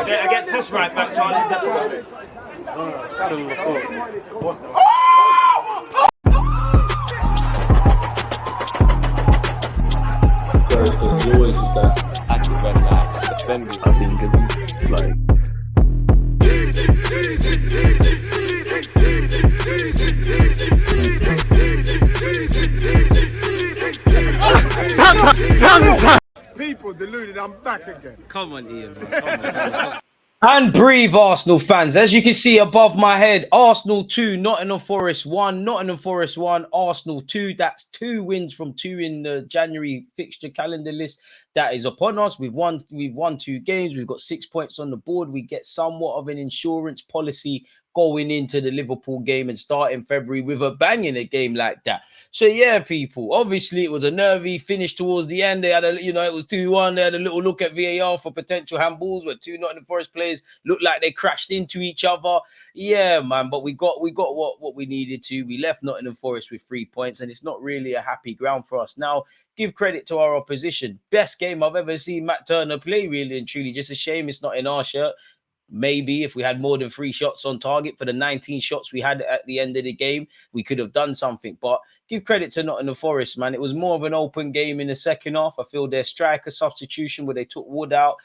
Against this right back, Charlie, definitely. There's always just that active red flag defending. I think it's like. People deluded, I'm back again. Come on, Ian. Come on. And breathe, Arsenal fans. As you can see above my head, Arsenal 2, Nottingham Forest 1, Nottingham Forest 1, Arsenal 2. That's 2 wins from 2 in the January fixture calendar list that is upon us. We've won 2 games. We've got 6 points on the board. We get somewhat of an insurance policy going into the Liverpool game and starting February with a bang in a game like that. So yeah, people, obviously it was a nervy finish towards the end. They had it was 2-1. They had a little look at VAR for potential handballs where 2 Nottingham Forest players looked like they crashed into each other. Yeah, man, but we got what we needed to. We left Nottingham Forest with 3 points, and it's not really a happy ground for us. Now, give credit to our opposition. Best game I've ever seen Matt Turner play, really and truly. Just a shame it's not in our shirt. Maybe if we had more than 3 shots on target for the 19 shots we had at the end of the game, we could have done something. But give credit to Nottingham Forest, man. It was more of an open game in the second half. I feel their striker substitution where they took Wood out,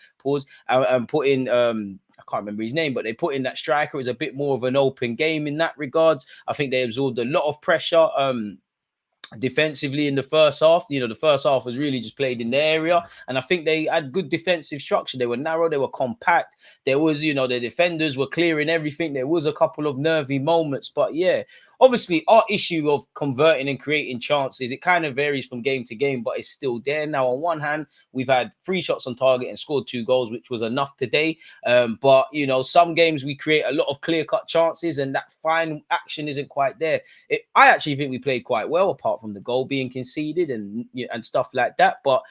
and put in, I can't remember his name, but they put in that striker. It was a bit more of an open game in that regards. I think they absorbed a lot of pressure. Defensively in the first half, the first half was really just played in the area, and I think they had good defensive structure. They were narrow, they were compact. There was, the defenders were clearing everything. There was a couple of nervy moments, but yeah, obviously our issue of converting and creating chances, it kind of varies from game to game, but it's still there. Now, on one hand, we've had 3 shots on target and scored 2 goals, which was enough today. But some games we create a lot of clear-cut chances, and that fine action isn't quite there. I actually think we played quite well, apart from the goal being conceded and stuff like that. But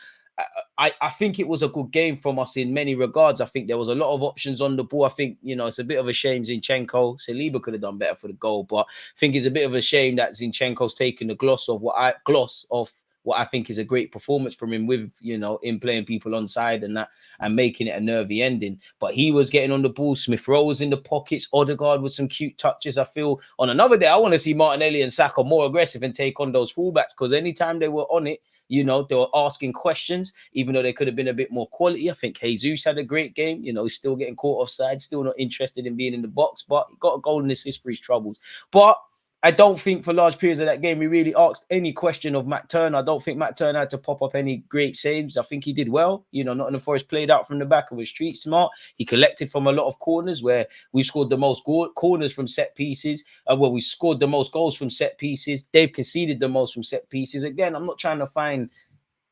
I think it was a good game from us in many regards. I think there was a lot of options on the ball. I think, it's a bit of a shame Zinchenko, Saliba could have done better for the goal, but I think it's a bit of a shame that Zinchenko's taken the gloss off what I think is a great performance from him with, in playing people on side and that, and making it a nervy ending. But he was getting on the ball. Smith Rowe was in the pockets. Odegaard with some cute touches. I feel on another day, I want to see Martinelli and Saka more aggressive and take on those fullbacks, because anytime they were on it, they were asking questions, even though they could have been a bit more quality. I think Jesus had a great game. He's still getting caught offside, still not interested in being in the box, but he got a goal and assist for his troubles. But I don't think for large periods of that game, we really asked any question of Matt Turner. I don't think Matt Turner had to pop up any great saves. I think he did well. Nottingham Forest played out from the back and was street smart. He collected from a lot of corners where we scored the most corners from set pieces. We scored the most goals from set pieces. They've conceded the most from set pieces. Again, I'm not trying to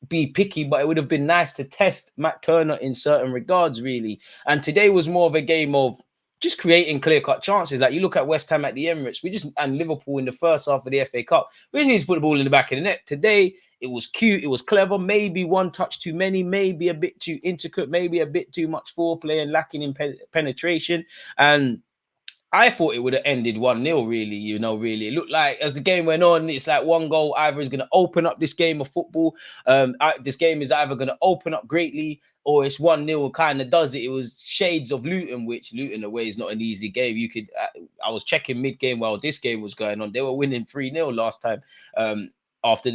be picky, but it would have been nice to test Matt Turner in certain regards, really. And today was more of a game of just creating clear-cut chances. Like, you look at West Ham at the Emirates, and Liverpool in the first half of the FA Cup, we just need to put the ball in the back of the net. Today, it was cute, it was clever, maybe one touch too many, maybe a bit too intricate, maybe a bit too much foreplay and lacking in penetration. And I thought it would have ended 1-0, really, really. It looked like as the game went on, it's like one goal either is going to open up this game of football. This game is either going to open up greatly, or it's 1-0 kind of does it. It was shades of Luton, which Luton away is not an easy game. I was checking mid-game while this game was going on. They were winning 3-0 last time. After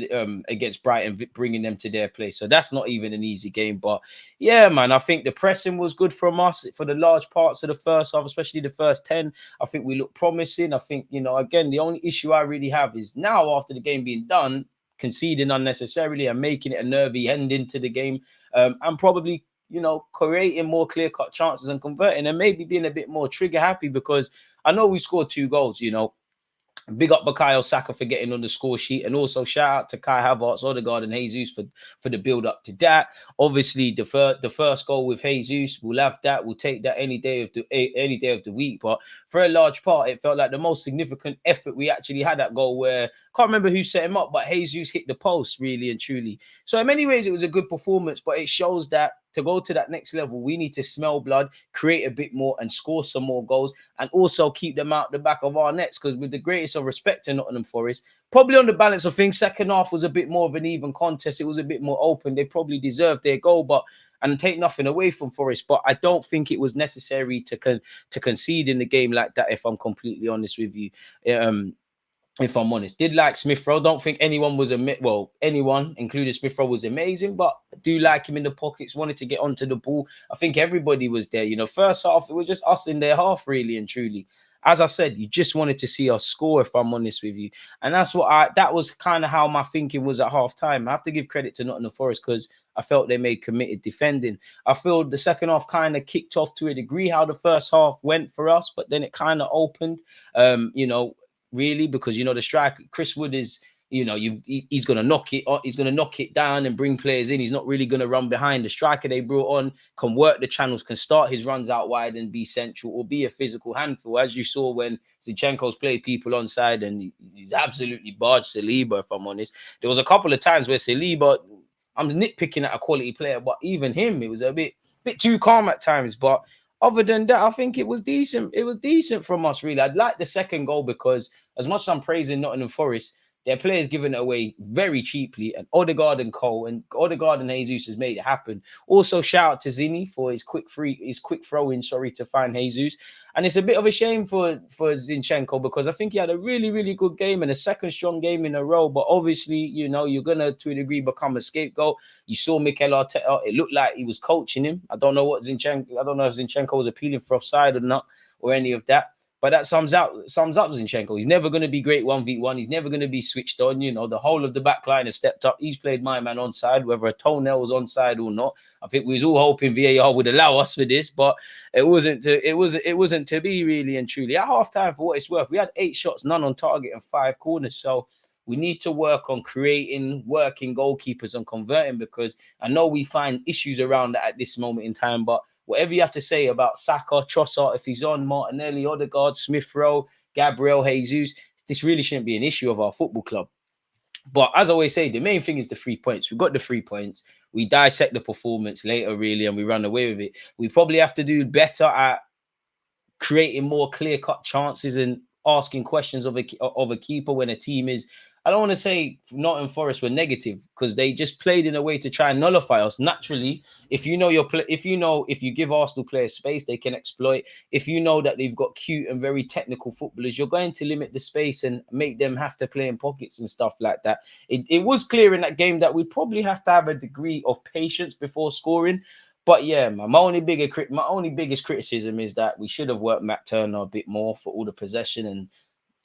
against Brighton, bringing them to their place. So that's not even an easy game. But yeah, man, I think the pressing was good from us for the large parts of the first half, especially the first 10. I think we look promising. I think, again, the only issue I really have is now, after the game being done, conceding unnecessarily and making it a nervy ending to the game, and probably, creating more clear-cut chances and converting, and maybe being a bit more trigger happy, because I know we scored 2 goals, Big up Bukayo Saka for getting on the score sheet, and also shout out to Kai Havertz, Odegaard, and Jesus for the build up to that. Obviously, the first goal with Jesus, we'll have that. We'll take that any day of the week. But for a large part, it felt like the most significant effort we actually had that goal, where I can't remember who set him up, but Jesus hit the post, really and truly. So in many ways, it was a good performance, but it shows that to go to that next level, we need to smell blood, create a bit more, and score some more goals, and also keep them out the back of our nets. Because with the greatest of respect to Nottingham Forest, probably on the balance of things, second half was a bit more of an even contest. It was a bit more open. They probably deserved their goal, but and take nothing away from Forest, but I don't think it was necessary to concede in the game like that. If I'm completely honest with you, if I'm honest, did like Smith Rowe. Don't think anyone was anyone, including Smith Rowe, was amazing, but I do like him in the pockets. Wanted to get onto the ball. I think everybody was there. You know, first half it was just us in their half, really and truly. As I said, you just wanted to see us score, if I'm honest with you. And that was kind of how my thinking was at half time. I have to give credit to Nottingham Forest because I felt they made committed defending. I feel the second half kind of kicked off to a degree how the first half went for us, but then it kind of opened, really, because, the striker, Chris Wood is, he's going to knock it. He's going to knock it down and bring players in. He's not really going to run behind. The striker they brought on can work the channels, can start his runs out wide and be central or be a physical handful, as you saw when Zinchenko's played people onside and he's absolutely barged Saliba, if I'm honest. There was a couple of times where Saliba, I'm nitpicking at a quality player, but even him, it was a bit too calm at times. But other than that, I think it was decent. It was decent from us, really. I'd like the second goal because as much as I'm praising Nottingham Forest, their players giving it away very cheaply, and Odegaard and Jesus has made it happen. Also, shout out to Zini for his quick throw-in, to find Jesus. And it's a bit of a shame for Zinchenko because I think he had a really, really good game and a second strong game in a row. But obviously, you're gonna to a degree become a scapegoat. You saw Mikel Arteta; it looked like he was coaching him. I don't know if Zinchenko was appealing for offside or not, or any of that. But that sums up Zinchenko. He's never going to be great 1v1. He's never going to be switched on. The whole of the back line has stepped up. He's played my man onside, whether a toenail was onside or not. I think we was all hoping VAR would allow us for this, but it wasn't to be, really and truly. At halftime, for what it's worth, we had 8 shots, none on target, and 5 corners. So we need to work on working goalkeepers and converting, because I know we find issues around that at this moment in time, but whatever you have to say about Saka, Trossard, if he's on, Martinelli, Odegaard, Smith Rowe, Gabriel, Jesus, this really shouldn't be an issue of our football club. But as I always say, the main thing is the 3 points. We've got the 3 points. We dissect the performance later, really, and we run away with it. We probably have to do better at creating more clear-cut chances and asking questions of a keeper when a team is. I don't want to say Nottingham Forest were negative because they just played in a way to try and nullify us. Naturally, if you give Arsenal players space, they can exploit. If you know that they've got cute and very technical footballers, you're going to limit the space and make them have to play in pockets and stuff like that. It was clear in that game that we probably have to have a degree of patience before scoring. But yeah, man, my only biggest criticism is that we should have worked Matt Turner a bit more for all the possession and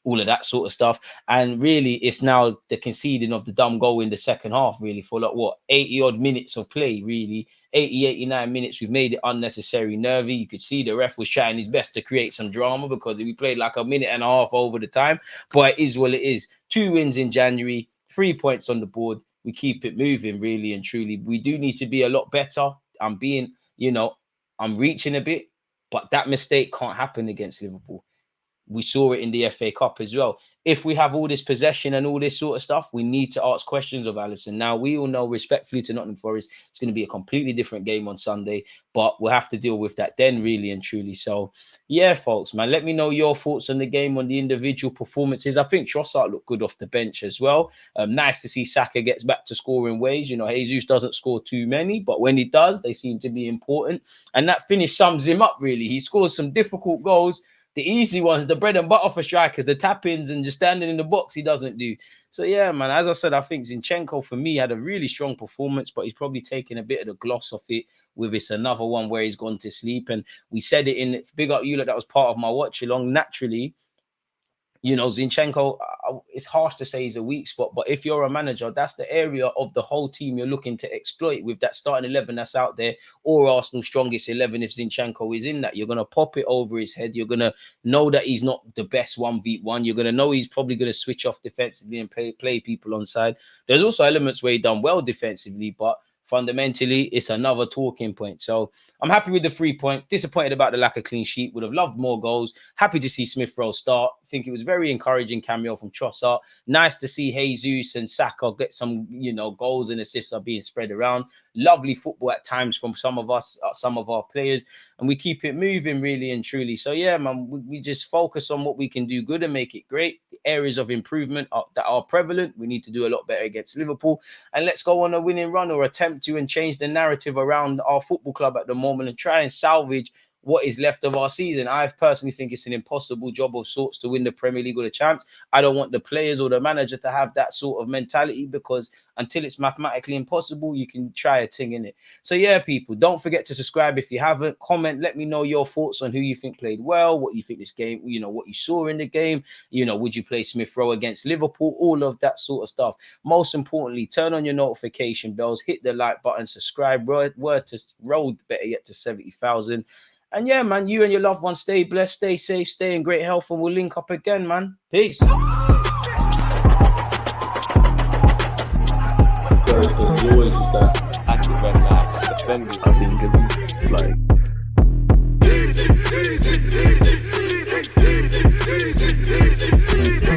all of that sort of stuff. And really, it's now the conceding of the dumb goal in the second half, really, for 80 odd minutes of play, really. 89 minutes. We've made it unnecessary nervy. You could see the ref was trying his best to create some drama because we played like a minute and a half over the time. But it is what it is. 2 wins in January, 3 points on the board. We keep it moving, really and truly. We do need to be a lot better. I'm reaching a bit, but that mistake can't happen against Liverpool. We saw it in the FA Cup as well. If we have all this possession and all this sort of stuff, we need to ask questions of Alisson. Now, we all know, respectfully to Nottingham Forest, it's going to be a completely different game on Sunday, but we'll have to deal with that then, really and truly. So, yeah, folks, man, let me know your thoughts on the game, on the individual performances. I think Trossard looked good off the bench as well. Nice to see Saka gets back to scoring ways. Jesus doesn't score too many, but when he does, they seem to be important. And that finish sums him up, really. He scores some difficult goals. The easy ones, the bread and butter for strikers, the tap-ins and just standing in the box, he doesn't do. So, yeah, man, as I said, I think Zinchenko, for me, had a really strong performance, but he's probably taken a bit of the gloss off it with this another one where he's gone to sleep. And we said it in Big Up You, that was part of my watch-along. Naturally, Zinchenko, it's harsh to say he's a weak spot, but if you're a manager, that's the area of the whole team you're looking to exploit with that starting 11 that's out there, or Arsenal's strongest 11 if Zinchenko is in that. You're going to pop it over his head. You're going to know that he's not the best 1v1. You're going to know he's probably going to switch off defensively and play people on side. There's also elements where he done well defensively, but fundamentally, it's another talking point. So I'm happy with the 3 points. Disappointed about the lack of clean sheet. Would have loved more goals. Happy to see Smith Rowe start. I think it was very encouraging cameo from Trossard. Nice to see Jesus and Saka get some, goals and assists are being spread around. lovely football at times from some of us, some of our players, and we keep it moving really and truly. So yeah, man, we just focus on what we can do good and make it great. The areas of improvement that are prevalent, we need to do a lot better against Liverpool, and let's go on a winning run or attempt to and change the narrative around our football club at the moment and try and salvage what is left of our season. I personally think it's an impossible job of sorts to win the Premier League or the champs. I don't want the players or the manager to have that sort of mentality, because until it's mathematically impossible, you can try a thing in it. So yeah, people, don't forget to subscribe if you haven't. Comment, let me know your thoughts on who you think played well, what you think this game, you know, what you saw in the game, you know, would you play Smith Rowe against Liverpool, all of that sort of stuff. Most importantly, turn on your notification bells, hit the like button, subscribe, word to road, better yet, to 70,000. And yeah, man, you and your loved ones stay blessed, stay safe, stay in great health, and we'll link up again, man. Peace. So there's always just that attitude when defending, I think, is like